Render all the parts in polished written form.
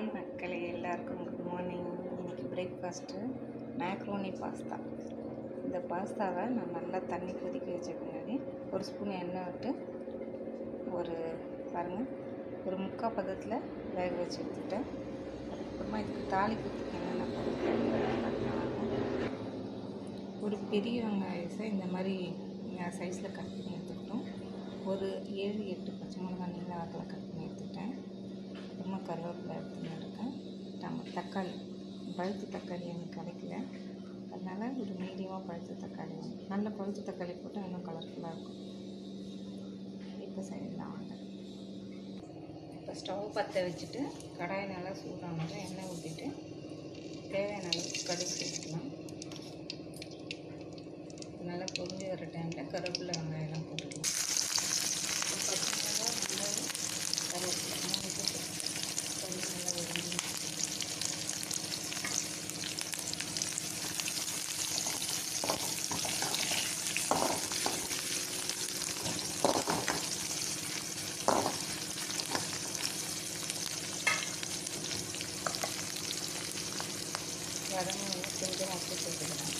Hi மக்களே, எல்லாருக்கும் good morning. இன்றைக்கி பிரேக்ஃபாஸ்ட்டு மேக்ரோனி பாஸ்தா. இந்த பாஸ்தாவை நான் நல்லா தண்ணி கொதிக்க வச்ச பின்னாடி ஒரு ஸ்பூன் எண்ணெய் விட்டு பாருங்கள் ஒரு முக்கால் பதத்தில் வேக வச்சு எடுத்துக்கிட்டேன். அதுக்கப்புறமா இதுக்கு தாளிக்கிறதுக்கு என்னென்ன ஒரு பெரிய வெங்காயத்தை இந்த மாதிரி சைஸில் கட் பண்ணி எடுத்துக்கிட்டோம். ஒரு 7-8 பச்சை மிளகாய் நீள வாக்கில் கட் பண்ணி எடுத்துக்கிட்டேன். அப்புறமா கருவேப்பிலை எடுத்துன்னு இருக்கேன். தக்காளி பழுத்து தக்காளி எனக்கு கிடைக்கல, அதனால் ஒரு மீடியமாக பழுத்த தக்காளி, நல்ல பழுத்த தக்காளி போட்டால் இன்னும் கலர்ஃபுல்லாக இருக்கும். இப்போ செய்யலாம் வாங்க. இப்போ ஸ்டவ் பற்ற வச்சுட்டு கடாய் நல்லா சூடானதும் எண்ணெய் ஊற்றிட்டு தேவையான அளவுக்கு கடுகு சேர்த்துக்கலாம். நல்லா பொரிஞ்சு வர டைமில் கருவேப்பிலை வெங்காயம்லாம் போட்டுக்கலாம். பச்சை மிளகாய் வெங்காயம் கருவேப்பிலை கொஞ்சம் நல்லா உடஞ்சி வதங்க கொஞ்சம் உப்பு சேர்த்துக்கலாம்.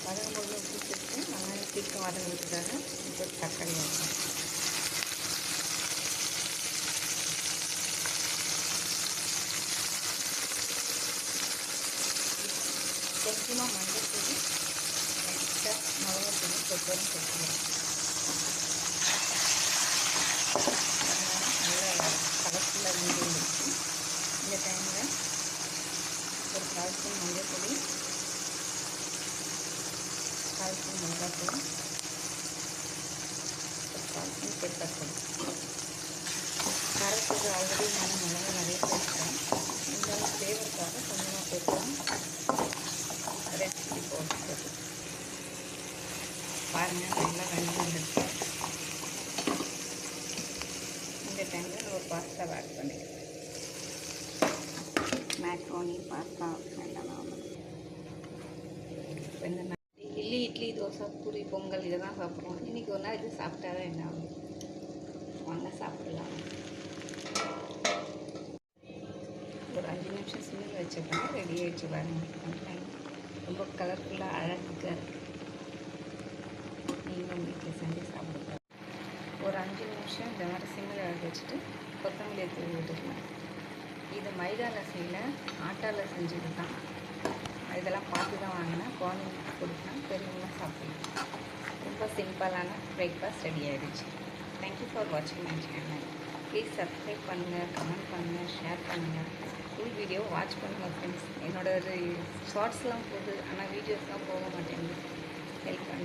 வதங்கும்போது உப்பு சேர்த்து வெங்காயம் சீக்கிரம் வதங்கிறதுக்காக இப்போ தக்காளி வைக்கணும். கொஞ்சமாக மஞ்சள் தூள், எக்ஸ்ட்ரா மிளகாத்தூள், பெப்பரும் சேர்த்துக்கலாம். நல்லா கலர்ஃபுல்லாக வெந்துருந்துச்சு. இந்த டைமில் ஒரு 1/4 ஸ்பூன் மஞ்சள் பொடி, 1/4 ஸ்பூன் மிளகாத்தூள், ஒரு 1/4 ஸ்பூன் பெப்பர் பொடி. காரத்துக்கு ஆல்ரெடி நான் மிளகா நிறைய சேர்த்துக்கிறேன். இருந்தாலும் ஃப்ளேவருக்காக கொஞ்சமாக பெப்பரும் ரெட் சில்லி பவுடர் போட்டு பாருங்கள் நல்லா வெந்து வந்துடுச்சு. இந்த டைமில் ஒரு பாஸ்தாவை ஆட் பண்ணிக்கிறேன். மேக்ரோனி பாஸ்தா எல்லாம் இப்போ இந்த இட்லி தோசை பூரி பொங்கல் இதெல்லாம் சாப்பிட்றோம். இன்றைக்கி ஒரு நாள் இது சாப்பிட்டா தான் என்ன ஆகும். வாங்க சாப்பிடலாம். ஒரு 5 நிமிஷம் சிம்மில் வச்சுருக்கேன். ரெடி ஆகிடுச்சு பாருங்க. ரொம்ப கலர்ஃபுல்லாக அழகாக இருக்குது. நீங்களும் வீட்டில் செஞ்சு சாப்பிடுங்க. ஒரு 5 நிமிஷம் இந்த மாதிரி சிம்மில் வேக வச்சுட்டு கொத்தமல்லி தூவி விட்டுக்கலாம். இது மைதாவில் செய்யல, ஆட்டாவில் செஞ்சது தான். இதெல்லாம் பார்த்து தான் வாங்கினேன். குழந்தைங்களுக்கு கொடுக்கலாம், பெரியவங்களாம் சாப்பிடலாம். ரொம்ப சிம்பிளான பிரேக்ஃபாஸ்ட் ரெடி ஆகிடுச்சு. தேங்க்யூ ஃபார் வாட்சிங் மை சேனல். ப்ளீஸ் சப்ஸ்கிரைப் பண்ணுங்கள், கமெண்ட் பண்ணுங்கள், ஷேர் பண்ணுங்கள். ஃபுல் வீடியோ வாட்ச் பண்ணுங்கள் ஃப்ரெண்ட்ஸ். என்னோடய ஷார்ட்ஸ்லாம் போகுது, ஆனால் வீடியோஸ்லாம் போக மாட்டேங்குது. ஹெல்ப் பண்ணுங்கள்.